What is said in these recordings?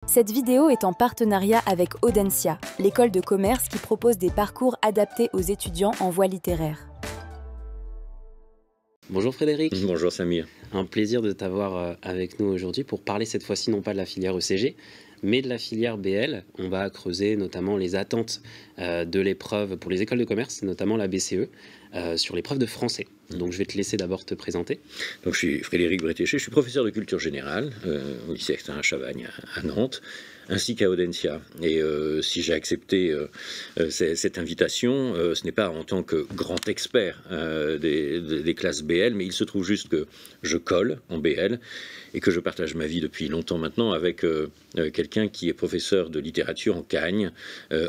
Cette vidéo est en partenariat avec Audencia, l'école de commerce qui propose des parcours adaptés aux étudiants en voie littéraire. Bonjour Frédéric. Bonjour Samir. Un plaisir de t'avoir avec nous aujourd'hui pour parler cette fois-ci non pas de la filière ECG, mais de la filière BL. On va creuser notamment les attentes de l'épreuve pour les écoles de commerce, notamment la BCE, sur l'épreuve de français. Donc je vais te laisser d'abord te présenter. Donc je suis Frédéric Bretéché, je suis professeur de culture générale au lycée Extin-Chavagne à Nantes, ainsi qu'à Audencia. Et si j'ai accepté cette invitation, ce n'est pas en tant que grand expert des classes BL, mais il se trouve juste que je colle en BL et que je partage ma vie depuis longtemps maintenant avec quelqu'un qui est professeur de littérature en Cagne,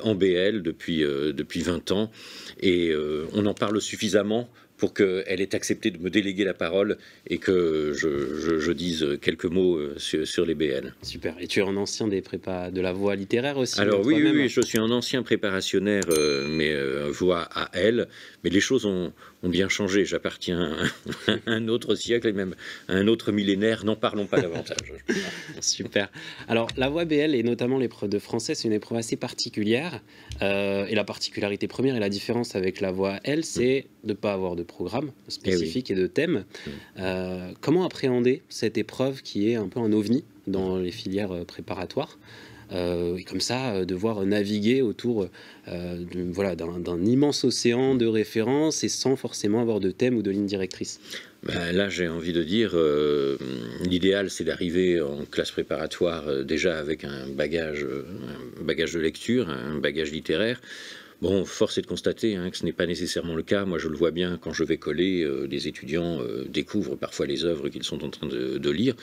en BL depuis 20 ans. Et on en parle suffisamment pour qu'elle ait accepté de me déléguer la parole et que je dise quelques mots sur les BL. Super. Et tu es un ancien des prépas de la voie littéraire aussi? Alors oui, je suis un ancien préparationnaire, mais voie AL, mais les choses ont bien changé. J'appartiens à un autre siècle et même à un autre millénaire. N'en parlons pas davantage. Super. Alors la voie BL et notamment l'épreuve de français, c'est une épreuve assez particulière. Et la particularité première et la différence avec la voie L, c'est de ne pas avoir de programme spécifique et de thème. Comment appréhender cette épreuve qui est un peu un ovni dans les filières préparatoires et comme ça, devoir naviguer autour d'un immense océan de références et sans forcément avoir de thème ou de ligne directrice? Là, j'ai envie de dire, l'idéal, c'est d'arriver en classe préparatoire déjà avec un bagage de lecture, un bagage littéraire. Bon, force est de constater que ce n'est pas nécessairement le cas. Moi, je le vois bien quand je vais coller, les étudiants découvrent parfois les œuvres qu'ils sont en train de lire.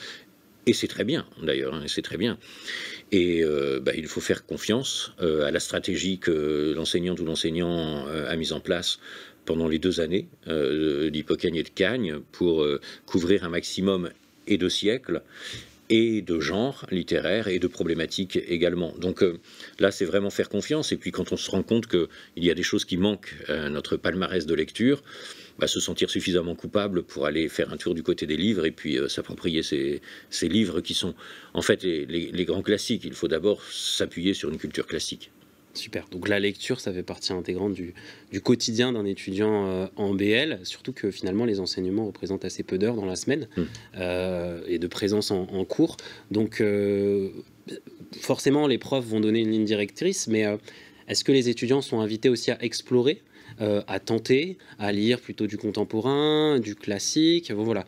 Et c'est très bien, d'ailleurs, c'est très bien. Et il faut faire confiance à la stratégie que l'enseignante ou l'enseignant a mise en place pendant les 2 années d'Hippocagne et de Cagne pour couvrir un maximum et de siècles et de genres littéraires et de problématiques également. Donc là, c'est vraiment faire confiance. Et puis quand on se rend compte qu'il y a des choses qui manquent à notre palmarès de lecture, se sentir suffisamment coupable pour aller faire un tour du côté des livres et puis s'approprier ces livres qui sont en fait les grands classiques. Il faut d'abord s'appuyer sur une culture classique. Super, donc la lecture, ça fait partie intégrante du quotidien d'un étudiant en BL, surtout que finalement les enseignements représentent assez peu d'heures dans la semaine et de présence en cours. Donc forcément les profs vont donner une ligne directrice, mais est-ce que les étudiants sont invités aussi à explorer, à tenter, à lire plutôt du contemporain, du classique? Bon, voilà.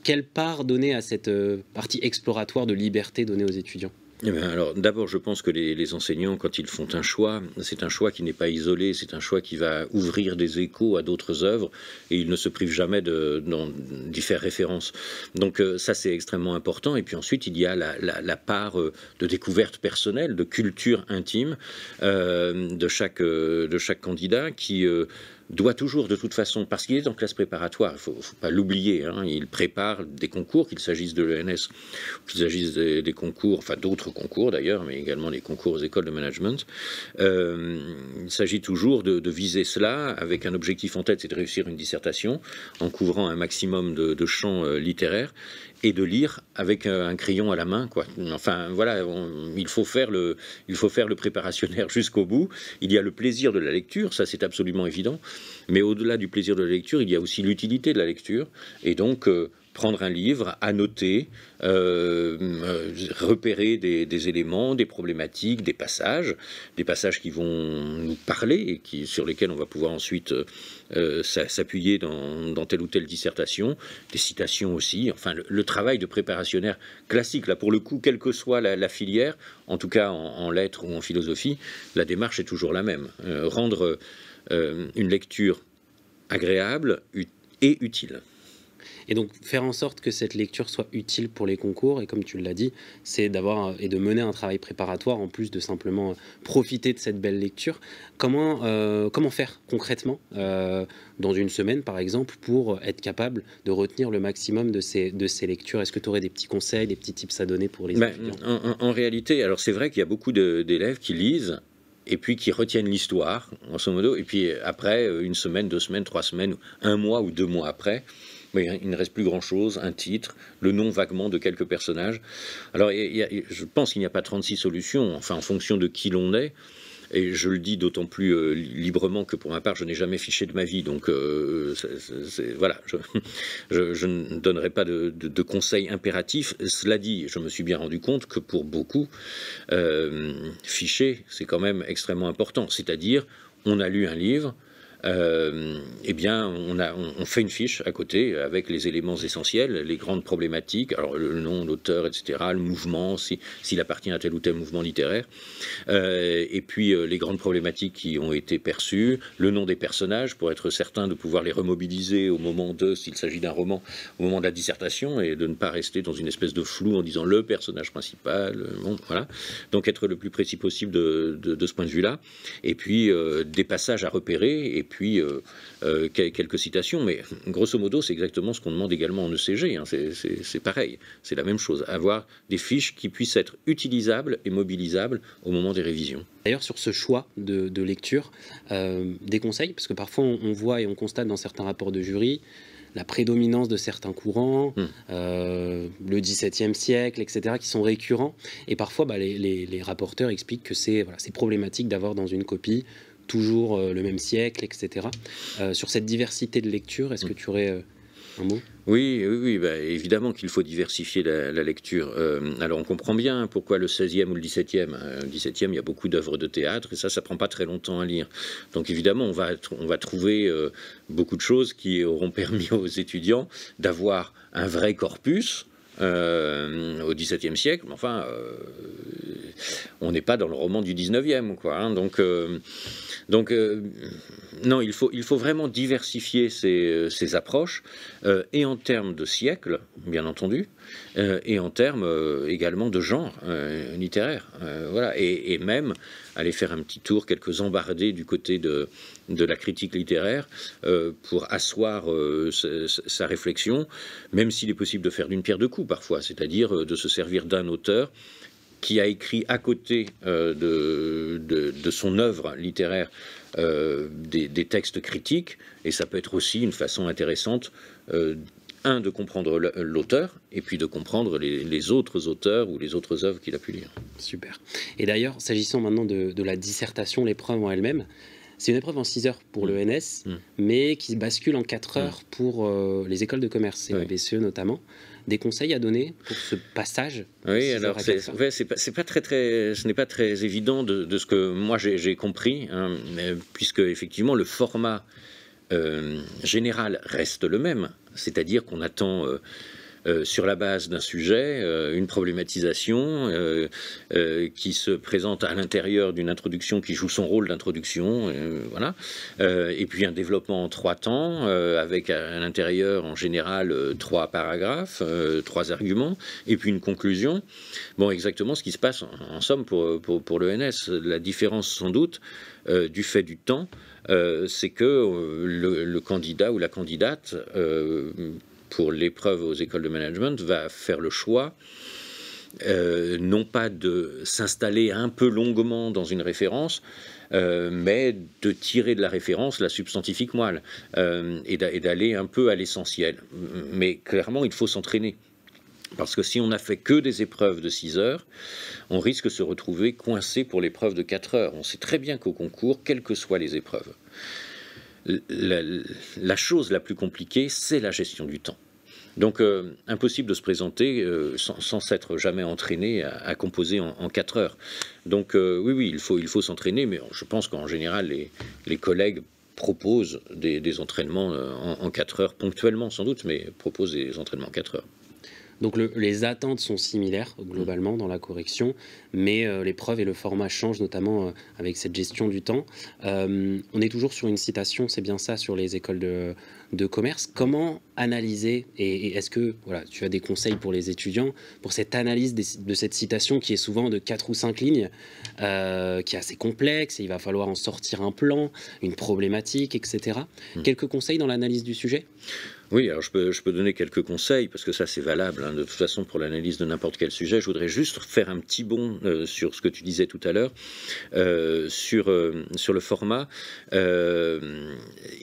Quelle part donner à cette partie exploratoire de liberté donnée aux étudiants? Alors d'abord, je pense que les enseignants, quand ils font un choix, c'est un choix qui n'est pas isolé, c'est un choix qui va ouvrir des échos à d'autres œuvres et ils ne se privent jamais d'y faire référence. Donc ça, c'est extrêmement important. Et puis ensuite, il y a la part de découverte personnelle, de culture intime de chaque candidat qui doit toujours de toute façon, parce qu'il est en classe préparatoire, il ne faut pas l'oublier, il prépare des concours, qu'il s'agisse de l'ENS, qu'il s'agisse des concours, enfin d'autres concours d'ailleurs, mais également les concours aux écoles de management. Il s'agit toujours de viser cela avec un objectif en tête, c'est de réussir une dissertation en couvrant un maximum de champs littéraires et de lire avec un crayon à la main, quoi. Enfin voilà, il faut faire le préparationnaire jusqu'au bout. Il y a le plaisir de la lecture, ça c'est absolument évident, mais au-delà du plaisir de la lecture, il y a aussi l'utilité de la lecture, et donc prendre un livre, annoter, repérer des éléments, des problématiques, des passages qui vont nous parler et sur lesquels on va pouvoir ensuite s'appuyer dans telle ou telle dissertation, des citations aussi, enfin le travail de préparationnaire classique, là pour le coup, quelle que soit la filière, en tout cas en lettres ou en philosophie, la démarche est toujours la même, rendre une lecture agréable et utile. Et donc faire en sorte que cette lecture soit utile pour les concours, et comme tu l'as dit, c'est d'avoir et de mener un travail préparatoire en plus de simplement profiter de cette belle lecture. Comment faire concrètement dans une semaine par exemple pour être capable de retenir le maximum de ces lectures? Est-ce que tu aurais des petits conseils, des petits tips à donner pour les étudiants? En réalité, alors c'est vrai qu'il y a beaucoup d'élèves qui lisent et puis qui retiennent l'histoire, grosso modo, et puis après, 1 semaine, 2 semaines, 3 semaines, 1 mois ou 2 mois après, mais il ne reste plus grand-chose, un titre, le nom vaguement de quelques personnages. Alors, je pense qu'il n'y a pas 36 solutions, enfin, en fonction de qui l'on est. Et je le dis d'autant plus librement que pour ma part, je n'ai jamais fiché de ma vie. Donc voilà, je ne donnerai pas de conseils impératifs. Cela dit, je me suis bien rendu compte que pour beaucoup, ficher, c'est quand même extrêmement important. C'est-à-dire, on a lu un livre, eh bien, on fait une fiche à côté avec les éléments essentiels, les grandes problématiques, alors le nom, l'auteur, etc., le mouvement, s'il appartient à tel ou tel mouvement littéraire, et puis les grandes problématiques qui ont été perçues, le nom des personnages pour être certain de pouvoir les remobiliser au moment s'il s'agit d'un roman, au moment de la dissertation, et de ne pas rester dans une espèce de flou en disant le personnage principal, bon, voilà. Donc être le plus précis possible de ce point de vue-là, et puis des passages à repérer, et puis quelques citations, mais grosso modo, c'est exactement ce qu'on demande également en ECG, hein, c'est pareil, c'est la même chose, avoir des fiches qui puissent être utilisables et mobilisables au moment des révisions. D'ailleurs, sur ce choix de lecture, des conseils, parce que parfois on voit et on constate dans certains rapports de jury la prédominance de certains courants, le XVIIe siècle, etc., qui sont récurrents, et parfois les rapporteurs expliquent que c'est problématique d'avoir dans une copie toujours le même siècle, etc. Sur cette diversité de lecture, est-ce que tu aurais un mot ? Oui, évidemment qu'il faut diversifier la lecture. Alors on comprend bien pourquoi le 16e ou le 17e. Le 17e, il y a beaucoup d'œuvres de théâtre, et ça prend pas très longtemps à lire. Donc évidemment, on va trouver beaucoup de choses qui auront permis aux étudiants d'avoir un vrai corpus, au XVIIe siècle, mais enfin, on n'est pas dans le roman du XIXe, quoi. Hein, donc, non, il faut vraiment diversifier ces approches, et en termes de siècle, bien entendu, et en termes également de genre littéraire. Voilà, et même aller faire un petit tour, quelques embardées du côté de la critique littéraire pour asseoir sa réflexion, même s'il est possible de faire d'une pierre deux coups parfois, c'est-à-dire de se servir d'un auteur qui a écrit à côté de son œuvre littéraire des textes critiques, et ça peut être aussi une façon intéressante de comprendre l'auteur, et puis de comprendre les autres auteurs ou les autres œuvres qu'il a pu lire. Super. Et d'ailleurs, s'agissant maintenant de la dissertation, l'épreuve en elle-même, c'est une épreuve en 6 heures pour l'ENS, mais qui bascule en 4 heures pour les écoles de commerce, et la BCE notamment. Des conseils à donner pour ce passage? Oui, alors ce n'est pas très évident de ce que moi j'ai compris, hein, puisque effectivement le format général reste le même, c'est-à-dire qu'on attend sur la base d'un sujet, une problématisation qui se présente à l'intérieur d'une introduction qui joue son rôle d'introduction, voilà. Et puis un développement en 3 temps, avec à l'intérieur en général 3 paragraphes, 3 arguments, et puis une conclusion. Bon, exactement ce qui se passe en somme pour l'ENS. La différence sans doute du fait du temps, c'est que le candidat ou la candidate pour l'épreuve aux écoles de management va faire le choix non pas de s'installer un peu longuement dans une référence, mais de tirer de la référence la substantifique moelle, et d'aller un peu à l'essentiel. Mais clairement, il faut s'entraîner. Parce que si on n'a fait que des épreuves de 6 heures, on risque de se retrouver coincé pour l'épreuve de 4 heures. On sait très bien qu'au concours, quelles que soient les épreuves, la chose la plus compliquée, c'est la gestion du temps. Donc, impossible de se présenter sans s'être jamais entraîné à composer en 4 heures. Donc, oui, il faut s'entraîner, mais je pense qu'en général, les collègues proposent des entraînements en 4 heures, ponctuellement sans doute, mais proposent des entraînements en 4 heures. Donc les attentes sont similaires globalement dans la correction, mais l'épreuve et le format changent, notamment avec cette gestion du temps. On est toujours sur une citation, c'est bien ça, sur les écoles de commerce. Comment analyser, et est-ce que tu as des conseils pour les étudiants pour cette analyse de cette citation qui est souvent de 4 ou 5 lignes, qui est assez complexe, et il va falloir en sortir un plan, une problématique, etc. Quelques conseils dans l'analyse du sujet ? Oui, alors je peux donner quelques conseils, parce que ça c'est valable, hein, de toute façon pour l'analyse de n'importe quel sujet. Je voudrais juste faire un petit bond sur ce que tu disais tout à l'heure, sur le format. Il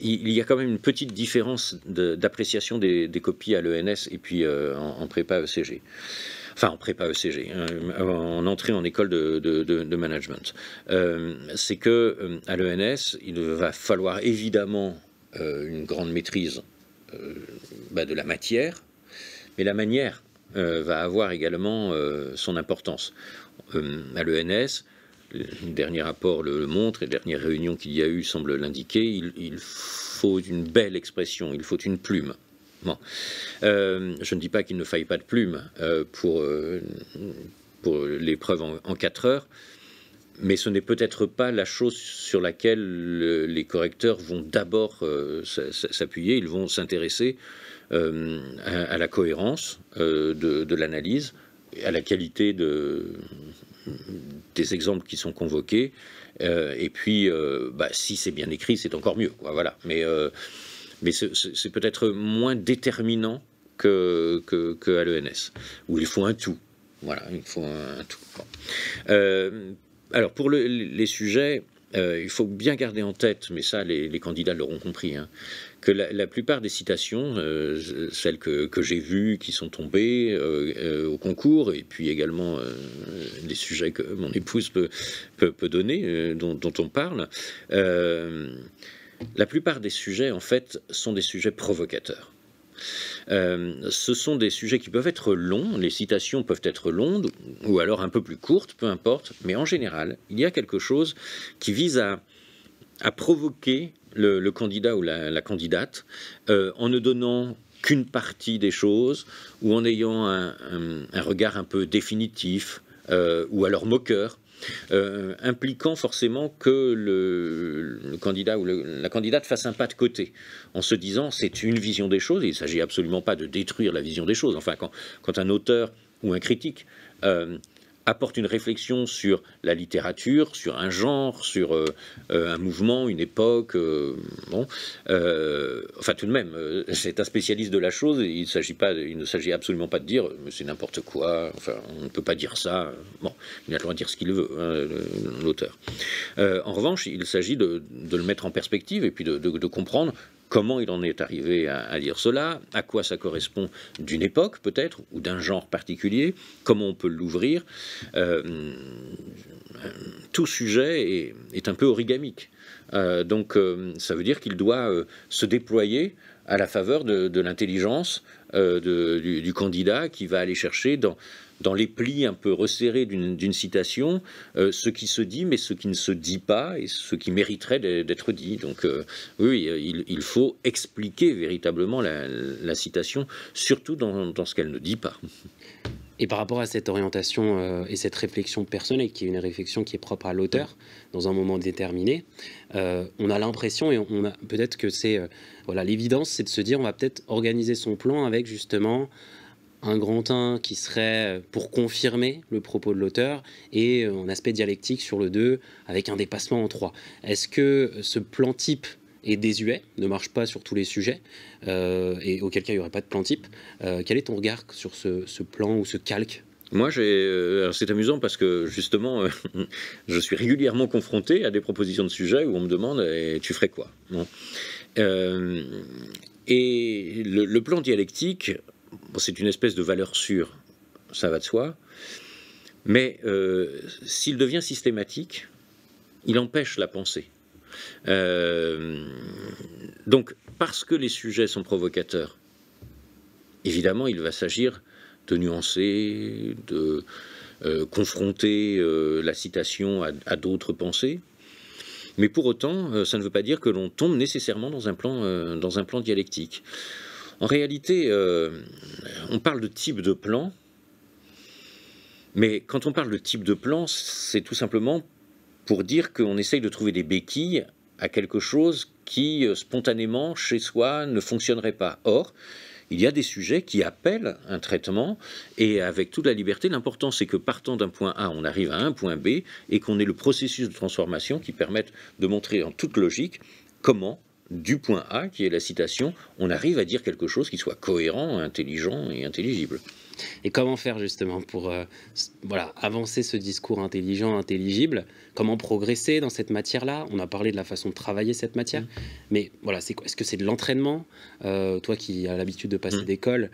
y a quand même une petite différence d'appréciation des copies à l'ENS et puis en prépa ECG. Enfin, en prépa ECG, hein, en entrée en école de management. C'est que à l'ENS, il va falloir évidemment une grande maîtrise de la matière, mais la manière va avoir également son importance. À l'ENS, le dernier rapport le montre, les dernières réunions qu'il y a eu semblent l'indiquer, il faut une belle expression, il faut une plume. Bon. Je ne dis pas qu'il ne faille pas de plume pour l'épreuve en 4 heures, mais ce n'est peut-être pas la chose sur laquelle les correcteurs vont d'abord s'appuyer. Ils vont s'intéresser à la cohérence de l'analyse, à la qualité des exemples qui sont convoqués, et puis si c'est bien écrit, c'est encore mieux, quoi, voilà. Mais c'est peut-être moins déterminant qu'à l'ENS, où il faut un tout. Voilà, il faut un tout. Bon. Alors, pour les sujets, il faut bien garder en tête, mais ça, les candidats l'auront compris, hein, que la plupart des citations, celles que j'ai vues, qui sont tombées au concours, et puis également les sujets que mon épouse peut donner, dont on parle, la plupart des sujets, en fait, sont des sujets provocateurs. Ce sont des sujets qui peuvent être longs, les citations peuvent être longues ou alors un peu plus courtes, peu importe, mais en général, il y a quelque chose qui vise à provoquer le candidat ou la candidate en ne donnant qu'une partie des choses ou en ayant un regard un peu définitif ou alors moqueur. Impliquant forcément que le candidat ou la candidate fasse un pas de côté, en se disant c'est une vision des choses, et il ne s'agit absolument pas de détruire la vision des choses. Enfin, quand un auteur ou un critique apporte une réflexion sur la littérature, sur un genre, sur un mouvement, une époque, enfin tout de même, c'est un spécialiste de la chose, et il ne s'agit absolument pas de dire c'est n'importe quoi, enfin on ne peut pas dire ça, bon, il a le droit de dire ce qu'il veut, hein, l'auteur. En revanche, il s'agit de le mettre en perspective et puis de comprendre comment il en est arrivé à dire cela, à quoi ça correspond d'une époque peut-être, ou d'un genre particulier, comment on peut l'ouvrir. Tout sujet est un peu origamique. Donc ça veut dire qu'il doit se déployer à la faveur de l'intelligence du candidat qui va aller chercher dans les plis un peu resserrés d'une citation, ce qui se dit, mais ce qui ne se dit pas, et ce qui mériterait d'être dit. Donc oui, il faut expliquer véritablement la citation, surtout dans ce qu'elle ne dit pas. Et par rapport à cette orientation et cette réflexion personnelle, qui est une réflexion qui est propre à l'auteur, dans un moment déterminé, on a l'impression, et on a peut-être que c'est l'évidence, c'est de se dire on va peut-être organiser son plan avec justement un grand 1 qui serait pour confirmer le propos de l'auteur et un aspect dialectique sur le 2 avec un dépassement en 3. Est-ce que ce plan type est désuet, ne marche pas sur tous les sujets, et auquel cas il n'y aurait pas de plan type? Quel est ton regard sur ce plan ou ce calque? Moi, c'est amusant parce que justement, je suis régulièrement confronté à des propositions de sujets où on me demande tu ferais quoi? Bon. Et le plan dialectique, c'est une espèce de valeur sûre, ça va de soi, mais s'il devient systématique, il empêche la pensée. Donc, parce que les sujets sont provocateurs, évidemment, il va s'agir de nuancer, de confronter la citation à d'autres pensées. Mais pour autant, ça ne veut pas dire que l'on tombe nécessairement dans un plan dialectique. En réalité, on parle de type de plan, mais quand on parle de type de plan, c'est tout simplement pour dire qu'on essaye de trouver des béquilles à quelque chose qui, spontanément, chez soi, ne fonctionnerait pas. Or, il y a des sujets qui appellent un traitement, et avec toute la liberté, l'important c'est que partant d'un point A, on arrive à un point B, et qu'on ait le processus de transformation qui permette de montrer en toute logique comment du point A, qui est la citation, on arrive à dire quelque chose qui soit cohérent, intelligent et intelligible. Et comment faire justement pour voilà, avancer ce discours intelligent, intelligible? Comment progresser dans cette matière-là? On a parlé de la façon de travailler cette matière, mais voilà, est-ce que c'est de l'entraînement? Toi qui as l'habitude de passer d'école,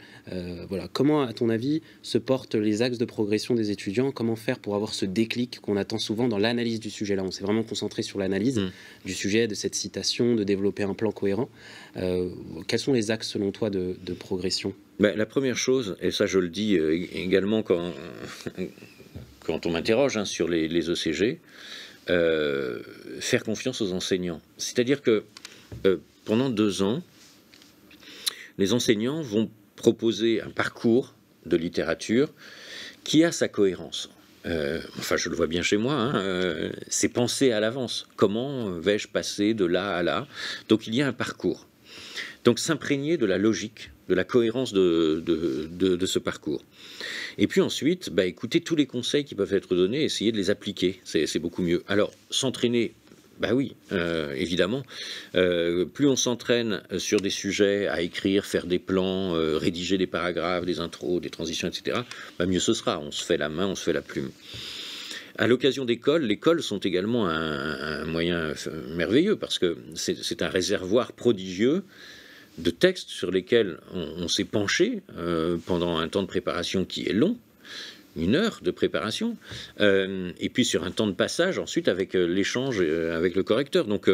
voilà, comment, à ton avis, se portent les axes de progression des étudiants? Comment faire pour avoir ce déclic qu'on attend souvent dans l'analyse du sujet? Là, on s'est vraiment concentré sur l'analyse du sujet, de cette citation, de développer un plan cohérent. Quels sont les axes, selon toi, de progression? Ben, la première chose, et ça je le dis également quand on m'interroge sur les ECG, faire confiance aux enseignants. C'est-à-dire que pendant 2 ans, les enseignants vont proposer un parcours de littérature qui a sa cohérence. Enfin, je le vois bien chez moi, c'est penser à l'avance. Comment vais-je passer de là à là? Donc il y a un parcours. Donc s'imprégner de la logique, de la cohérence de ce parcours. Et puis ensuite, écouter tous les conseils qui peuvent être donnés, essayer de les appliquer, c'est beaucoup mieux. Alors, s'entraîner, oui, évidemment, plus on s'entraîne sur des sujets, à écrire, faire des plans, rédiger des paragraphes, des intros, des transitions, etc., mieux ce sera. On se fait la main, on se fait la plume. À l'occasion d'écoles, les écoles sont également un moyen merveilleux, parce que c'est un réservoir prodigieux de textes sur lesquels on s'est penché pendant un temps de préparation qui est long, 1 heure de préparation, et puis sur un temps de passage ensuite avec l'échange avec le correcteur. Donc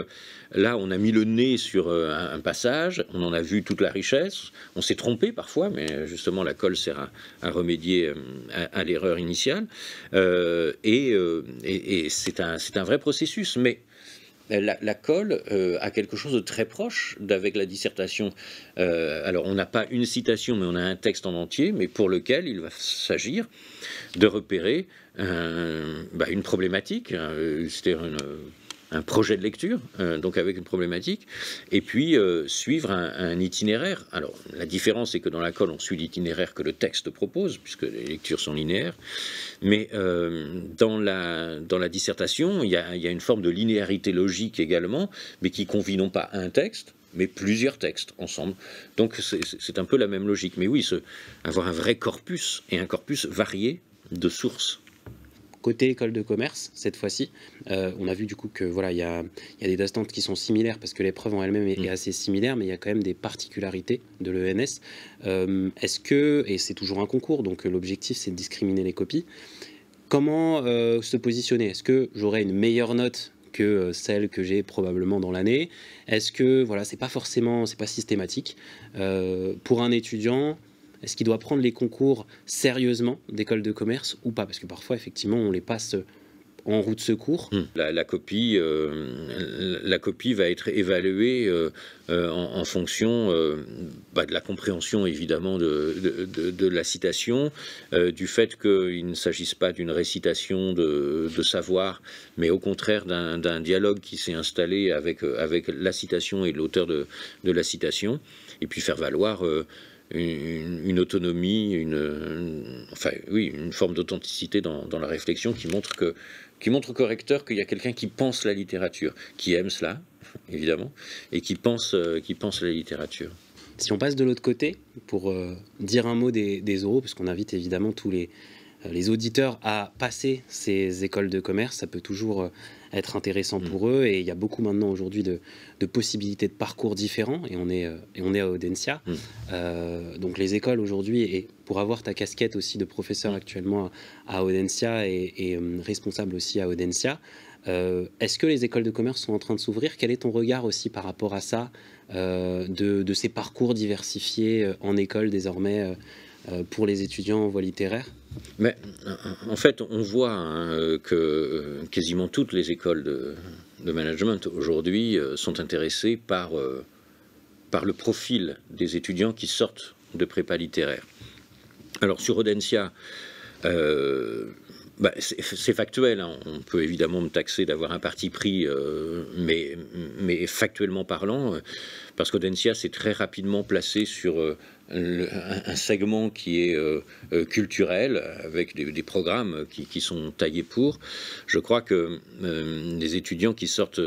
là, on a mis le nez sur un passage, on en a vu toute la richesse, on s'est trompé parfois, mais justement la colle sert à remédier à l'erreur initiale, et c'est un vrai processus, mais la colle a quelque chose de très proche avec la dissertation. Alors, on n'a pas une citation, mais on a un texte en entier, mais pour lequel il va s'agir de repérer une problématique, c'est-à-dire un projet de lecture, donc avec une problématique, et puis suivre un itinéraire. Alors, la différence, c'est que dans la colle, on suit l'itinéraire que le texte propose, puisque les lectures sont linéaires, mais dans la dissertation, il y a une forme de linéarité logique également, mais qui convie non pas un texte, mais plusieurs textes ensemble. Donc c'est un peu la même logique. Mais oui, avoir un vrai corpus, et un corpus varié de sources. Côté école de commerce, cette fois-ci, on a vu du coup que voilà, il y a des attentes qui sont similaires parce que l'épreuve en elle-même est assez similaire, mais il y a quand même des particularités de l'ENS. Est-ce que, et c'est toujours un concours, donc l'objectif c'est de discriminer les copies, comment se positionner? Est-ce que j'aurai une meilleure note que celle que j'ai probablement dans l'année? Est-ce que voilà, c'est pas systématique pour un étudiant? Est-ce qu'il doit prendre les concours sérieusement d'école de commerce ou pas? Parce que parfois, effectivement, on les passe en roue de secours. La copie va être évaluée en fonction de la compréhension, évidemment, de la citation, du fait qu'il ne s'agisse pas d'une récitation de savoir, mais au contraire d'un dialogue qui s'est installé avec la citation et l'auteur de la citation, et puis faire valoir une autonomie, une forme d'authenticité dans la réflexion qui montre au correcteur qu'il y a quelqu'un qui pense la littérature, qui aime cela, évidemment, et qui pense la littérature. Si on passe de l'autre côté, pour dire un mot des oraux, parce qu'on invite évidemment tous les auditeurs à passer ces écoles de commerce, ça peut toujours être intéressant pour eux, et il y a beaucoup maintenant aujourd'hui de possibilités de parcours différents, et on est à Audencia. Donc les écoles aujourd'hui, et pour avoir ta casquette aussi de professeur actuellement à Audencia et responsable aussi à Audencia, est-ce que les écoles de commerce sont en train de s'ouvrir? Quel est ton regard aussi par rapport à ça, de ces parcours diversifiés en école désormais pour les étudiants en voie littéraire? Mais en fait, on voit que quasiment toutes les écoles de management aujourd'hui sont intéressées par le profil des étudiants qui sortent de prépa littéraire. Alors sur Audencia, c'est factuel, hein. On peut évidemment me taxer d'avoir un parti pris, mais factuellement parlant, parce qu'Audencia s'est très rapidement placé sur un segment qui est culturel, avec des programmes qui sont taillés pour. Je crois que les étudiants qui sortent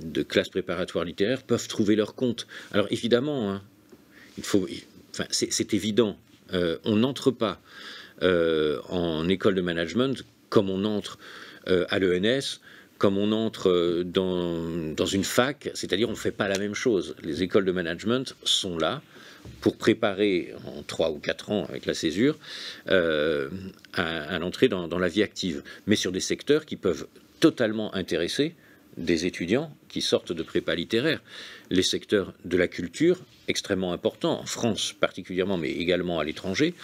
de classes préparatoires littéraires peuvent trouver leur compte. Alors évidemment, hein, c'est évident, on n'entre pas en école de management comme on entre à l'ENS, comme on entre dans une fac, c'est-à-dire on ne fait pas la même chose. Les écoles de management sont là pour préparer en 3 ou 4 ans avec la césure à l'entrée dans la vie active, mais sur des secteurs qui peuvent totalement intéresser des étudiants qui sortent de prépa littéraire. Les secteurs de la culture, extrêmement importants, en France particulièrement, mais également à l'étranger,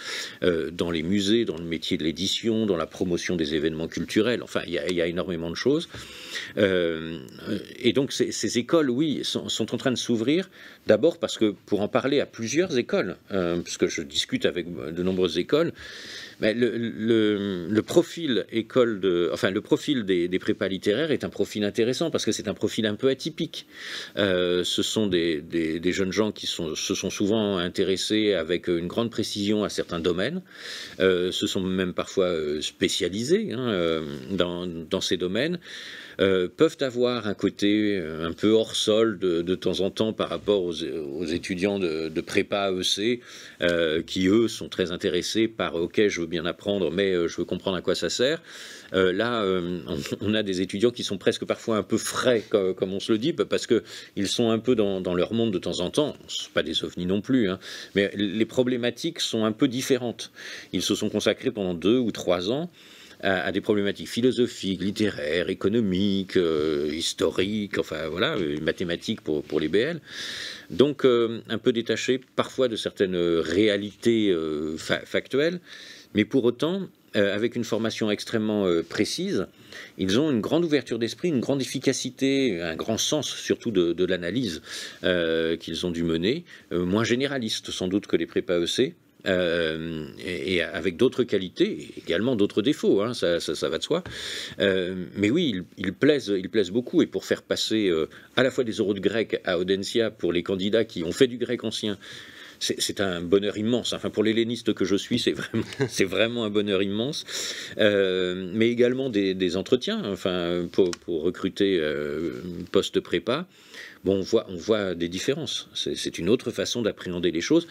dans les musées, dans le métier de l'édition, dans la promotion des événements culturels, enfin, il y a énormément de choses. Et donc, ces écoles, oui, sont en train de s'ouvrir, d'abord parce que, pour en parler à plusieurs écoles, puisque je discute avec de nombreuses écoles, mais le profil le profil des prépas littéraires est un profil intéressant parce que c'est un profil un peu atypique. Ce sont des jeunes gens qui se sont souvent intéressés avec une grande précision à certains domaines, se sont même parfois spécialisés dans ces domaines. Peuvent avoir un côté un peu hors sol de temps en temps par rapport aux étudiants de prépa EC qui eux sont très intéressés par ok, je veux bien apprendre mais je veux comprendre à quoi ça sert. Là on a des étudiants qui sont presque parfois un peu frais comme on se le dit parce qu'ils sont un peu dans leur monde de temps en temps. C'est pas des ovnis non plus, hein, mais les problématiques sont un peu différentes. Ils se sont consacrés pendant 2 ou 3 ans à des problématiques philosophiques, littéraires, économiques, historiques, enfin voilà, mathématiques pour les BL. Donc un peu détachés parfois de certaines réalités factuelles, mais pour autant, avec une formation extrêmement précise, ils ont une grande ouverture d'esprit, une grande efficacité, un grand sens surtout de l'analyse qu'ils ont dû mener, moins généraliste sans doute que les prépa EC. Et avec d'autres qualités, également d'autres défauts, hein, ça va de soi. Mais oui, ils plaisent beaucoup. Et pour faire passer à la fois des oraux de grec à Audencia pour les candidats qui ont fait du grec ancien, c'est un bonheur immense. Enfin, pour l'helléniste que je suis, c'est vraiment un bonheur immense. Mais également des entretiens, enfin, pour recruter post-prépa. Bon, on voit des différences. C'est une autre façon d'appréhender les choses.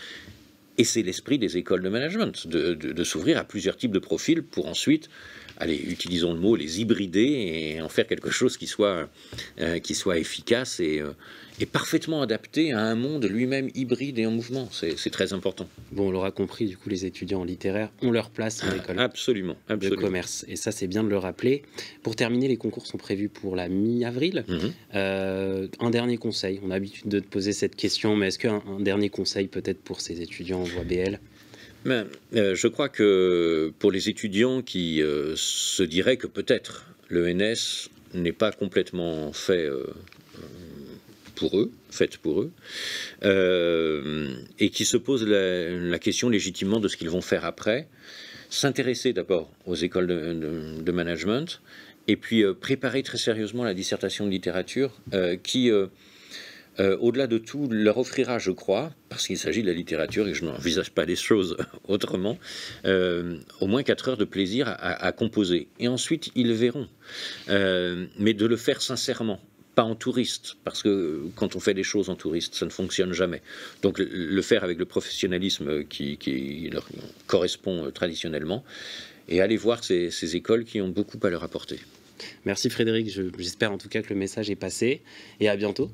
Et c'est l'esprit des écoles de management, de s'ouvrir à plusieurs types de profils pour ensuite, allez, utilisons le mot, les hybrider et en faire quelque chose qui soit efficace et parfaitement adapté à un monde lui-même hybride et en mouvement. C'est très important. Bon, on l'aura compris, du coup, les étudiants en littéraire ont leur place en école absolument. de commerce. Et ça, c'est bien de le rappeler. Pour terminer, les concours sont prévus pour la mi-avril. Un dernier conseil. On a l'habitude de te poser cette question, mais est-ce qu'un dernier conseil peut-être pour ces étudiants en voie BL ? Je crois que pour les étudiants qui se diraient que peut-être l'ENS n'est pas complètement faite pour eux, et qui se posent la question légitimement de ce qu'ils vont faire après, s'intéresser d'abord aux écoles de management, et puis préparer très sérieusement la dissertation de littérature qui... au-delà de tout, leur offrira, je crois, parce qu'il s'agit de la littérature et que je n'envisage pas les choses autrement, au moins 4 heures de plaisir à composer. Et ensuite, ils verront. Mais de le faire sincèrement, pas en touriste, parce que quand on fait des choses en touriste, ça ne fonctionne jamais. Donc le faire avec le professionnalisme qui leur correspond traditionnellement, et aller voir ces écoles qui ont beaucoup à leur apporter. Merci Frédéric, j'espère en tout cas que le message est passé, et à bientôt.